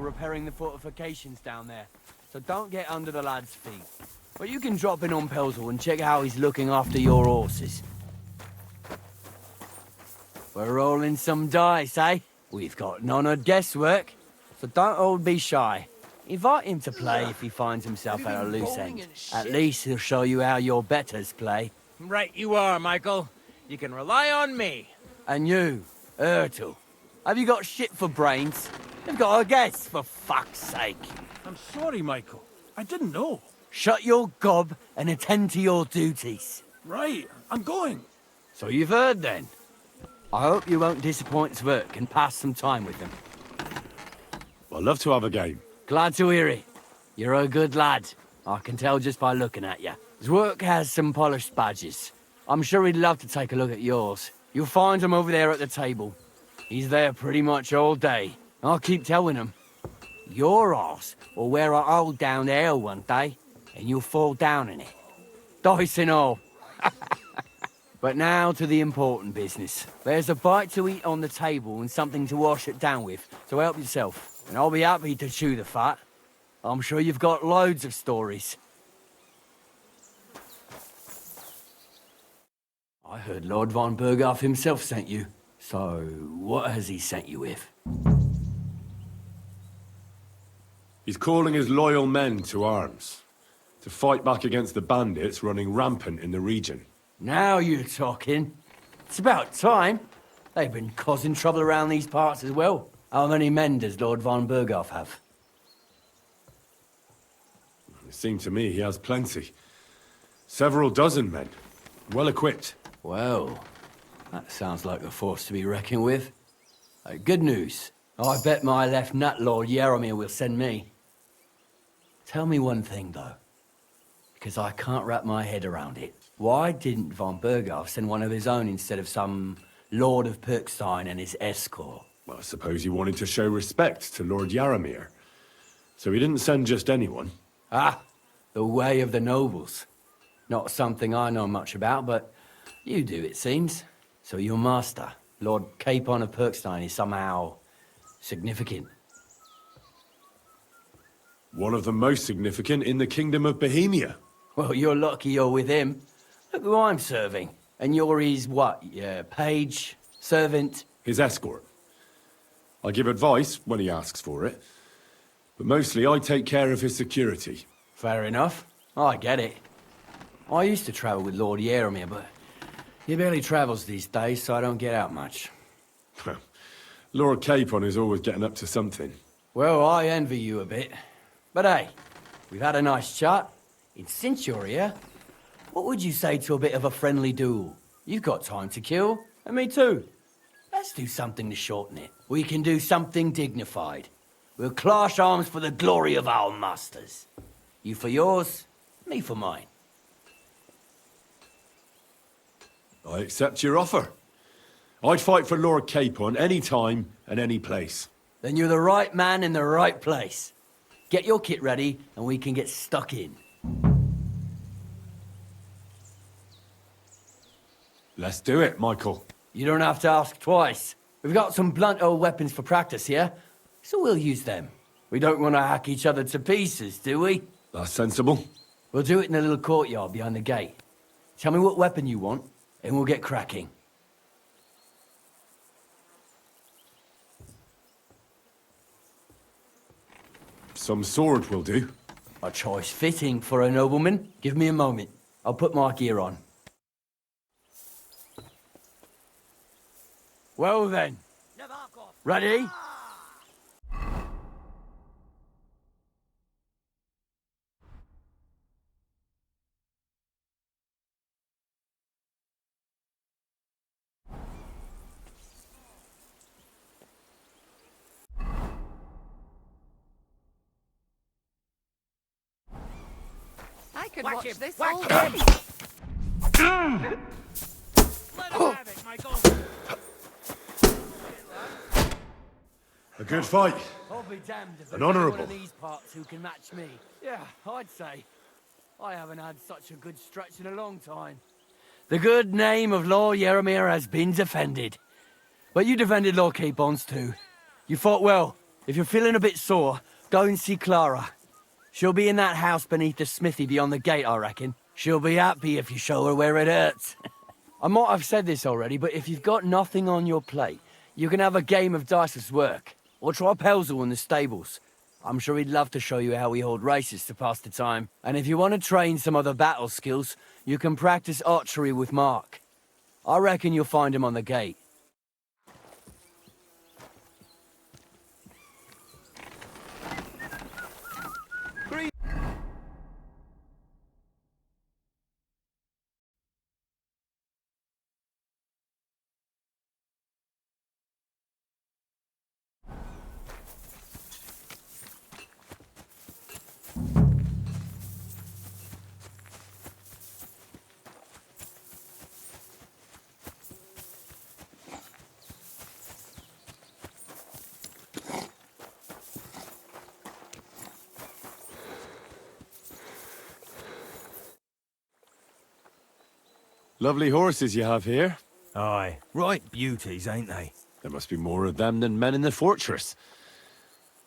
repairing the fortifications down there, so don't get under the lad's feet. But you can drop in on Pelzel and check how he's looking after your horses. We're rolling some dice, eh? We've got none of guesswork, so don't all be shy. Invite him to play if he finds himself at a loose end. At least he'll show you how your betters play. Right you are, Michael. You can rely on me. And you, Ertl, have you got shit for brains? You've got a guess, for fuck's sake. I'm sorry, Michael. I didn't know. Shut your gob and attend to your duties. Right, I'm going. So you've heard then. I hope you won't disappoint Zwerk and pass some time with him. I'd love to have a game. Glad to hear it. You're a good lad. I can tell just by looking at you. Zwerk has some polished badges. I'm sure he'd love to take a look at yours. You'll find him over there at the table. He's there pretty much all day. I'll keep telling him. Your arse will wear a hole down there one day, and you'll fall down in it. Dice and all. But now to the important business. There's a bite to eat on the table and something to wash it down with, so help yourself. And I'll be happy to chew the fat. I'm sure you've got loads of stories. I heard Lord von Berghoff himself sent you. So, what has he sent you with? He's calling his loyal men to arms, to fight back against the bandits running rampant in the region. Now you're talking. It's about time. They've been causing trouble around these parts as well. How many men does Lord von Berghoff have? It seemed to me he has plenty. Several dozen men, well equipped. Well, that sounds like a force to be reckoned with. Good news. I bet my left nut Lord Yaromir will send me. Tell me one thing, though, because I can't wrap my head around it. Why didn't von Berghoff send one of his own instead of some Lord of Pirkstein and his escort? Well, I suppose he wanted to show respect to Lord Yaromir. So he didn't send just anyone. Ah, the way of the nobles. Not something I know much about, but you do, it seems. So your master, Lord Capon of Pirkstein, is somehow significant. One of the most significant in the Kingdom of Bohemia. Well, you're lucky you're with him. Look who I'm serving. And you're his, what, page, servant? His escort. I give advice when he asks for it. But mostly I take care of his security. Fair enough. I get it. I used to travel with Lord Yaromir, but he barely travels these days, so I don't get out much. Lord Capon is always getting up to something. Well, I envy you a bit. But hey, we've had a nice chat. And since you're here, what would you say to a bit of a friendly duel? You've got time to kill, and me too. Let's do something to shorten it. We can do something dignified. We'll clash arms for the glory of our masters. You for yours, me for mine. I accept your offer. I'd fight for Lord Capon any time and any place. Then you're the right man in the right place. Get your kit ready, and we can get stuck in. Let's do it, Michael. You don't have to ask twice. We've got some blunt old weapons for practice here, so we'll use them. We don't want to hack each other to pieces, do we? That's sensible. We'll do it in the little courtyard behind the gate. Tell me what weapon you want, and we'll get cracking. Some sword will do. A choice fitting for a nobleman. Give me a moment. I'll put my gear on. Well then. Nebakov. Ready? I could Watch watch him. this Watch all him. day. Let him have it, Michael. A good fight. I'll be damned if An there's honourable. anyone in these parts who can match me. Yeah, I'd say. I haven't had such a good stretch in a long time. The good name of Lord Yaromir has been defended. But you defended Lord Capon's too. You fought well. If you're feeling a bit sore, go and see Clara. She'll be in that house beneath the smithy beyond the gate, I reckon. She'll be happy if you show her where it hurts. I might have said this already, but if you've got nothing on your plate, you can have a game of diceless work. Or try Pelzel in the stables. I'm sure he'd love to show you how we hold races to pass the time. And if you want to train some other battle skills, you can practice archery with Mark. I reckon you'll find him on the gate. Lovely horses you have here. Aye, right beauties, ain't they? There must be more of them than men in the fortress.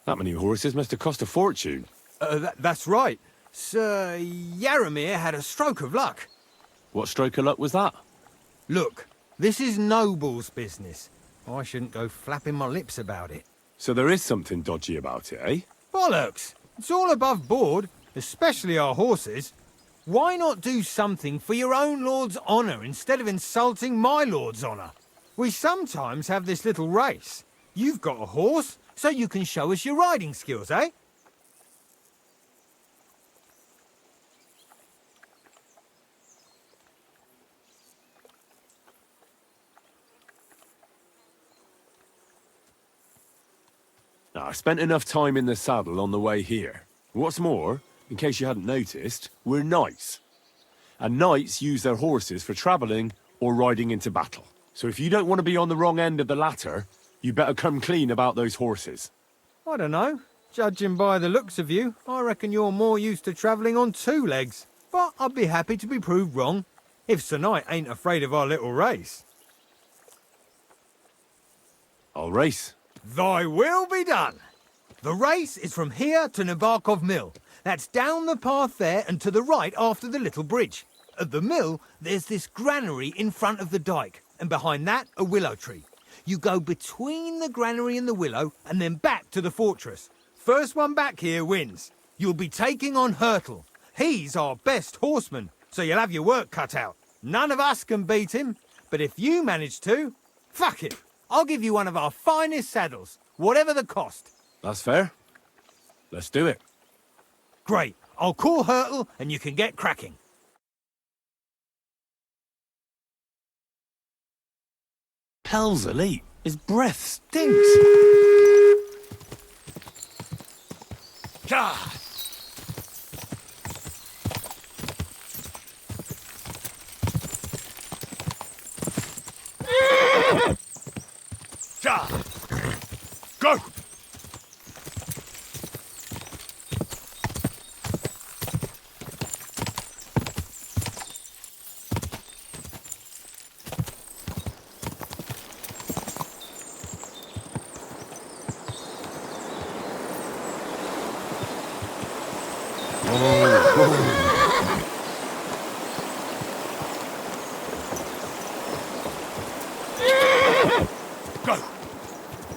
That many horses must have cost a fortune. That's right. Sir Yaramir had a stroke of luck. What stroke of luck was that? Look, this is Noble's business. I shouldn't go flapping my lips about it. So there is something dodgy about it, eh? Bollocks! It's all above board, especially our horses. Why not do something for your own lord's honour instead of insulting my lord's honour? We sometimes have this little race. You've got a horse, so you can show us your riding skills, eh? Now, I spent enough time in the saddle on the way here. What's more, in case you hadn't noticed, we're knights. And knights use their horses for travelling or riding into battle. So if you don't want to be on the wrong end of the latter, you better come clean about those horses. I don't know. Judging by the looks of you, I reckon you're more used to travelling on two legs. But I'd be happy to be proved wrong, if Sir Knight ain't afraid of our little race. I'll race. Thy will be done. The race is from here to Nebakov Mill. That's down the path there and to the right after the little bridge. At the mill, there's this granary in front of the dyke, and behind that, a willow tree. You go between the granary and the willow, and then back to the fortress. First one back here wins. You'll be taking on Hurtle. He's our best horseman, so you'll have your work cut out. None of us can beat him, but if you manage to, fuck it. I'll give you one of our finest saddles, whatever the cost. That's fair. Let's do it. Great. I'll call Hurtle, and you can get cracking. Pel's elite. His breath stinks. God! Go! Go!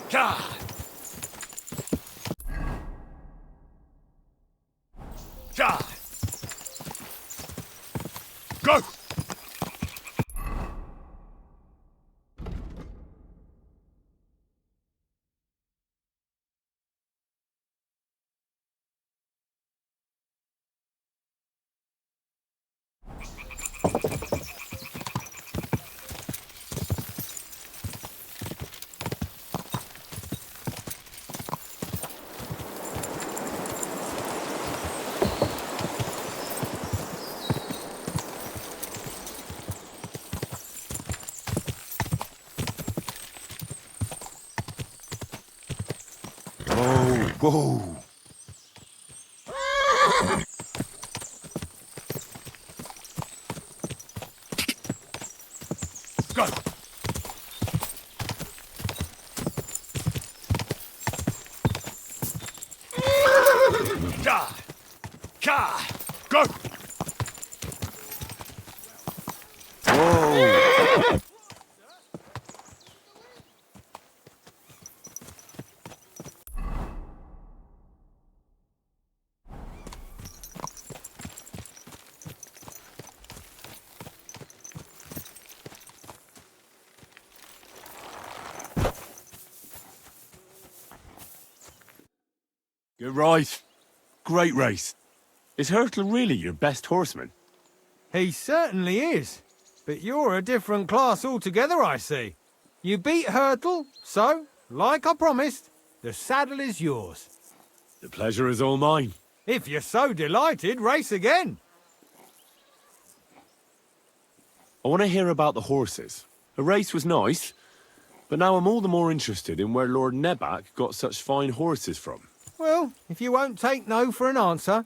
God! God! Go! Whoa. Go! Gah! Gah! Go! Whoa! Good right. Great race. Is Hurtle really your best horseman? He certainly is. But you're a different class altogether, I see. You beat Hurtle, so, like I promised, the saddle is yours. The pleasure is all mine. If you're so delighted, race again. I want to hear about the horses. The race was nice, but now I'm all the more interested in where Lord Nebak got such fine horses from. Well, if you won't take no for an answer,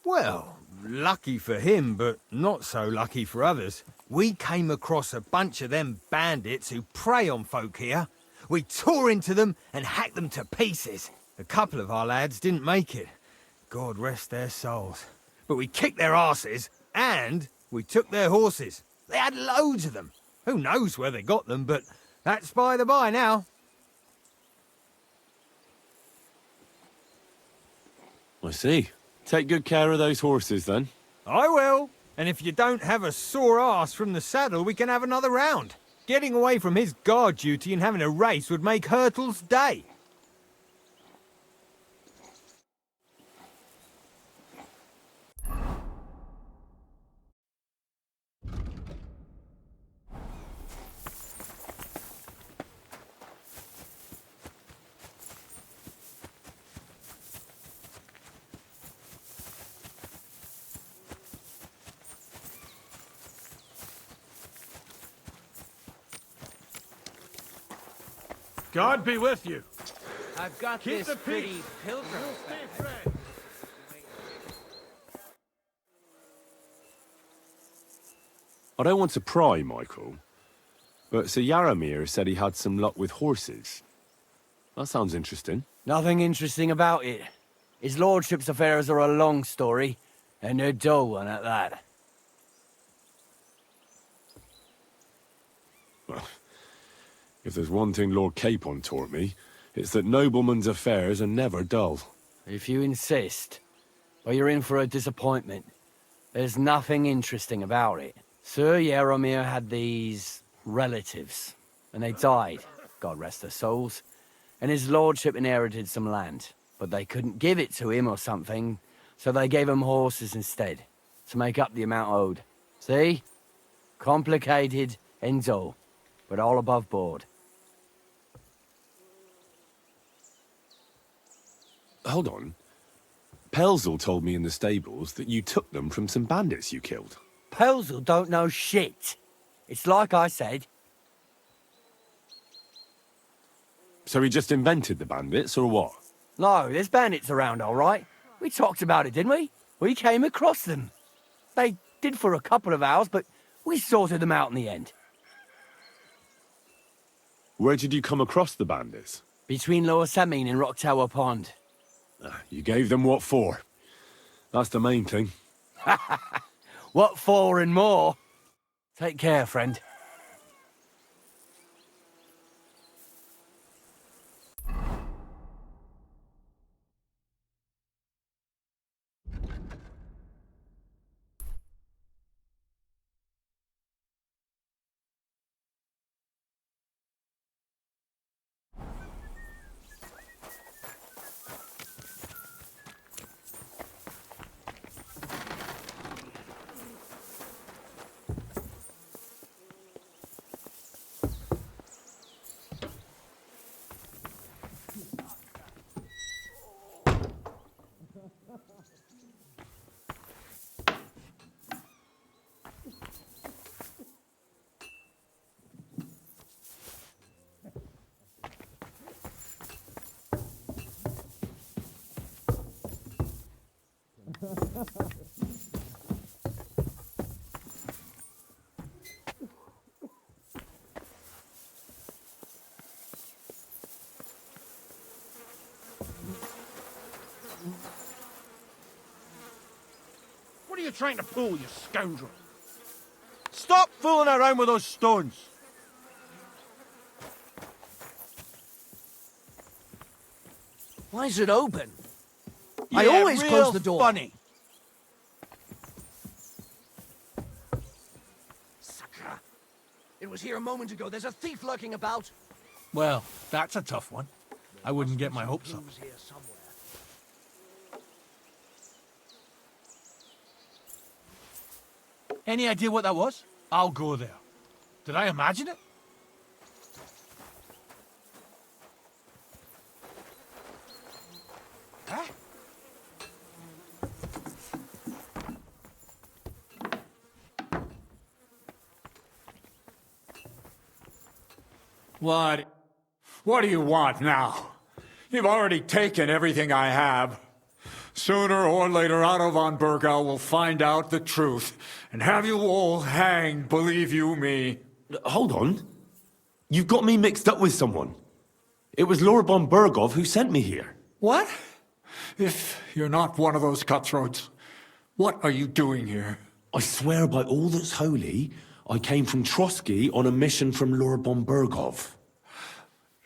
well, lucky for him, but not so lucky for others. We came across a bunch of them bandits who prey on folk here. We tore into them and hacked them to pieces. A couple of our lads didn't make it. God rest their souls. But we kicked their asses, and we took their horses. They had loads of them. Who knows where they got them, but that's by the by now. I see. Take good care of those horses, then. I will. And if you don't have a sore ass from the saddle, we can have another round. Getting away from his guard duty and having a race would make Hurtle's day. God be with you. I've got Keep this the pretty peace. pilgrim. I don't want to pry, Michael, but Sir Yaramir said he had some luck with horses. That sounds interesting. Nothing interesting about it. His lordship's affairs are a long story, and they're dull one at that. Well, if there's one thing Lord Capon taught me, it's that noblemen's affairs are never dull. If you insist, well, you're in for a disappointment. There's nothing interesting about it. Sir Yaramir had these relatives, and they died, God rest their souls, and his lordship inherited some land, but they couldn't give it to him or something, so they gave him horses instead, to make up the amount owed. See? Complicated and dull, but all above board. Hold on. Pelzel told me in the stables that you took them from some bandits you killed. Pelzel don't know shit. It's like I said. So he just invented the bandits, or what? No, there's bandits around, all right. We talked about it, didn't we? We came across them. They did for a couple of hours, but we sorted them out in the end. Where did you come across the bandits? Between Lower Samine and Rock Tower Pond. You gave them what for. That's the main thing. What for and more? Take care, friend. are you trying to pull, you scoundrel? Stop fooling around with those stones! Why is it open? I Yeah, always real close the door. Funny. Sakra. It was here a moment ago. There's a thief lurking about. Well, that's a tough one. I wouldn't get my hopes up. Who's here somewhere? Any idea what that was? I'll go there. Did I imagine it? Huh? What do you want now? You've already taken everything I have. Sooner or later, Otto von Bergau will find out the truth and have you all hanged, believe you me. Hold on. You've got me mixed up with someone. It was Lord von Bergov who sent me here. What? If you're not one of those cutthroats, what are you doing here? I swear by all that's holy, I came from Trotsky on a mission from Lord von Bergov.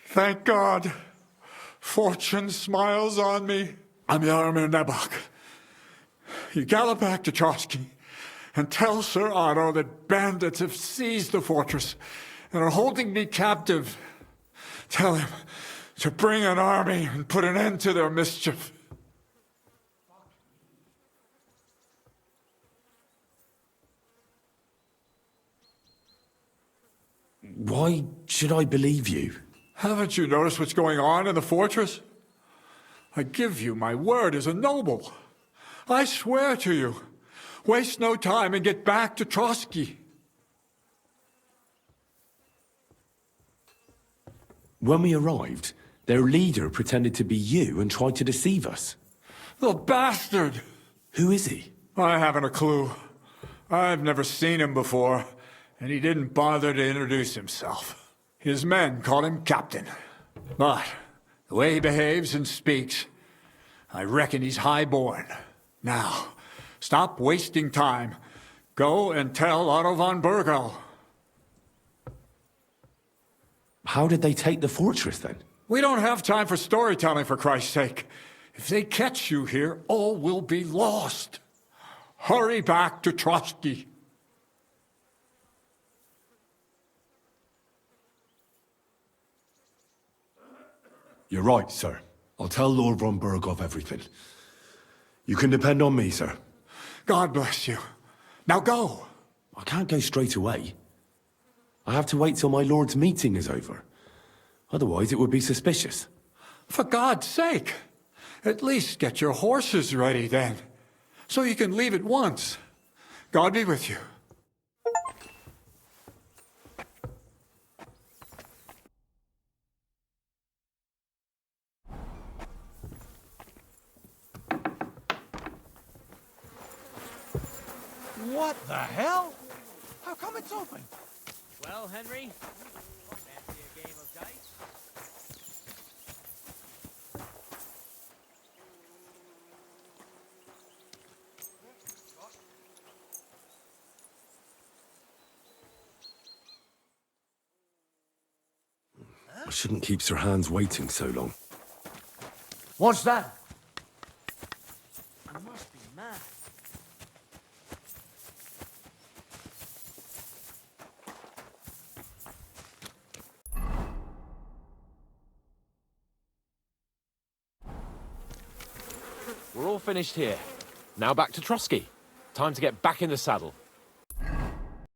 Thank God. Fortune smiles on me. I'm Yarmir Nebak. You gallop back to Trotsky and tell Sir Otto that bandits have seized the fortress and are holding me captive. Tell him to bring an army and put an end to their mischief. Why should I believe you? Haven't you noticed what's going on in the fortress? I give you my word as a noble. I swear to you. Waste no time and get back to Trotsky. When we arrived, their leader pretended to be you and tried to deceive us. The bastard! Who is he? I haven't a clue. I've never seen him before, and he didn't bother to introduce himself. His men call him Captain. But the way he behaves and speaks, I reckon he's high-born. Now, stop wasting time. Go and tell Otto von Bergau. How did they take the fortress then? We don't have time for storytelling, for Christ's sake. If they catch you here, all will be lost. Hurry back to Trotsky. You're right, sir. I'll tell Lord von Bergov everything. You can depend on me, sir. God bless you. Now go. I can't go straight away. I have to wait till my lord's meeting is over. Otherwise, it would be suspicious. For God's sake, at least get your horses ready then, so you can leave at once. God be with you. What the hell? How come it's open? Well, Henry, fancy a game of dice? I shouldn't keep Sir Hans waiting so long. What's that? I must be mad. We're all finished here. Now back to Trotsky. Time to get back in the saddle.